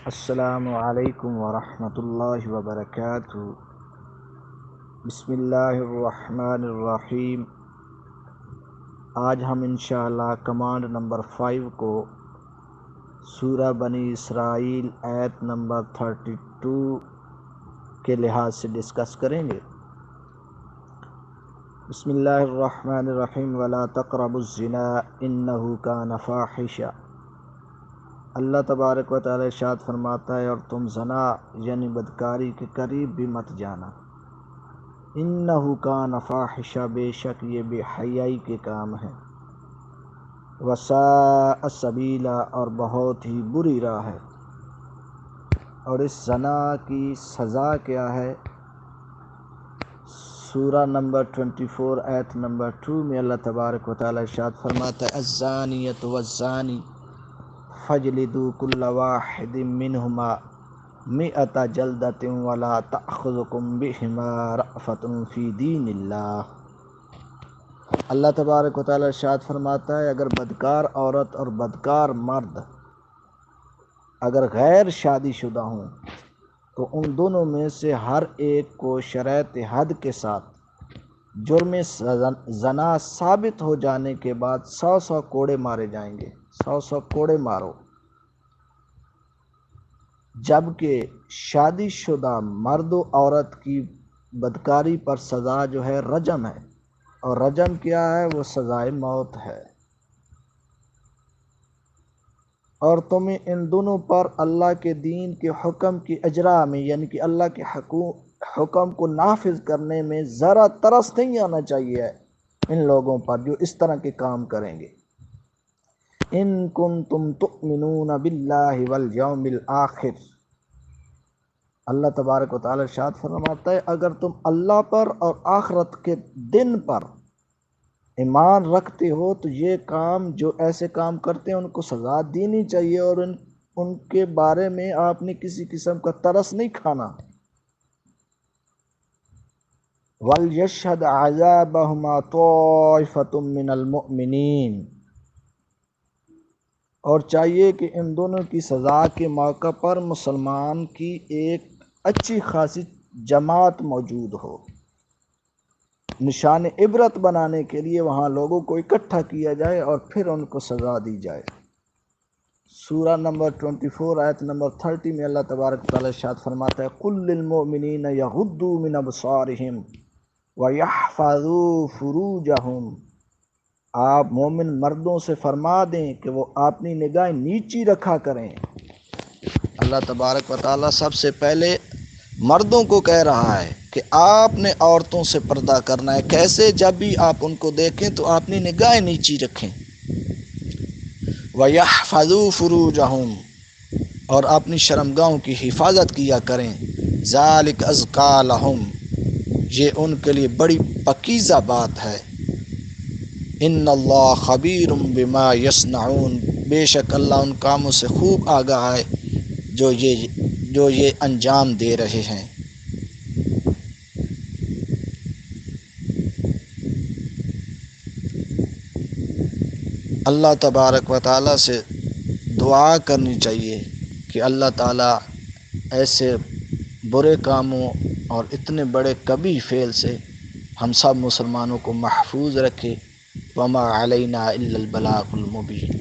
السلام علیکم ورحمۃ اللہ وبرکاتہ۔ بسم اللہ الرحمن الرحیم۔ آج ہم انشاءاللہ کمانڈ نمبر 5 کو سورہ بنی اسرائیل آیت نمبر 32 کے لحاظ سے ڈسکس کریں گے۔ بسم اللہ الرحمن الرحیم۔ ولا تقربوا الزنا انہ کان فاحشہ۔ اللہ تبارک و تعالی ارشاد فرماتا ہے، اور تم زنا یعنی بدکاری کے قریب بھی مت جانا۔ انہ کان فاحشہ، بے شک یہ بے حیائی کے کام ہے۔ وساء سبیلا، اور بہت ہی بری راہ ہے۔ اور اس زنا کی سزا کیا ہے؟ سورہ نمبر 24 آیت نمبر 2 میں اللہ تبارک و تعالی ارشاد فرماتا ہے، الزانیۃ والزانی فاجلدوا کل واحد منہما مئۃ جلدۃ ولا تأخذکم بہما رأفۃ فی دین اللہ۔ اللہ تبارک و تعالی ارشاد فرماتا ہے، اگر بدکار عورت اور بدکار مرد اگر غیر شادی شدہ ہوں تو ان دونوں میں سے ہر ایک کو شرائط حد کے ساتھ جرم زنا ثابت ہو جانے کے بعد 100 کوڑے مارے جائیں گے۔ 100 کوڑے مارو۔ جبکہ شادی شدہ مرد و عورت کی بدکاری پر سزا جو ہے رجم ہے، اور رجم کیا ہے؟ وہ سزائے موت ہے۔ اور تمہیں ان دونوں پر اللہ کے دین کے حکم کی اجرا میں، یعنی کہ اللہ کے حکم کو نافذ کرنے میں ذرا ترس نہیں آنا چاہیے ان لوگوں پر جو اس طرح کے کام کریں گے۔ ان کنتم تؤمنون باللہ والیوم الآخر، اللہ تبارک و تعالی ارشاد فرماتا ہے، اگر تم اللہ پر اور آخرت کے دن پر ایمان رکھتے ہو تو یہ کام، جو ایسے کام کرتے ہیں ان کو سزا دینی چاہیے، اور ان کے بارے میں آپ نے کسی قسم کا ترس نہیں کھانا۔ وَلْيَشْهَدْ عَذَابَهُمَا طَائِفَةٌ مِّنَ الْمُؤْمِنِينَ، اور چاہیے کہ ان دونوں کی سزا کے موقع پر مسلمان کی ایک اچھی خاصی جماعت موجود ہو، نشان عبرت بنانے کے لیے وہاں لوگوں کو اکٹھا کیا جائے اور پھر ان کو سزا دی جائے۔ سورہ نمبر 24 آیت نمبر 30 میں اللہ تبارک تعالی ارشاد فرماتا ہے، قُل لِّلْمُؤْمِنِينَ يَغُضُّوا مِنْ أَبْصَارِهِمْ وَيَحْفَظُوا فُرُوجَهُمْ، آپ مومن مردوں سے فرما دیں کہ وہ اپنی نگاہیں نیچی رکھا کریں۔ اللہ تبارک و تعالی سب سے پہلے مردوں کو کہہ رہا ہے کہ آپ نے عورتوں سے پردہ کرنا ہے۔ کیسے؟ جب بھی آپ ان کو دیکھیں تو اپنی نگاہیں نیچی رکھیں۔ وَيَحْفَظُوا فُرُوجَهُمْ، اور اپنی شرمگاہوں کی حفاظت کیا کریں۔ ذَلِكَ أَزْكَىٰ لَهُمْ، یہ ان کے لیے بڑی پاکیزہ بات ہے۔ ان اللہ خبیر بما یصنعون، بے شک اللہ ان کاموں سے خوب آگاہ ہے جو یہ انجام دے رہے ہیں۔ اللہ تبارک و تعالیٰ سے دعا کرنی چاہیے کہ اللہ تعالیٰ ایسے برے کاموں اور اتنے بڑے کبیح فعل سے ہم سب مسلمانوں کو محفوظ رکھے۔ وما علینا الا البلاغ المبین۔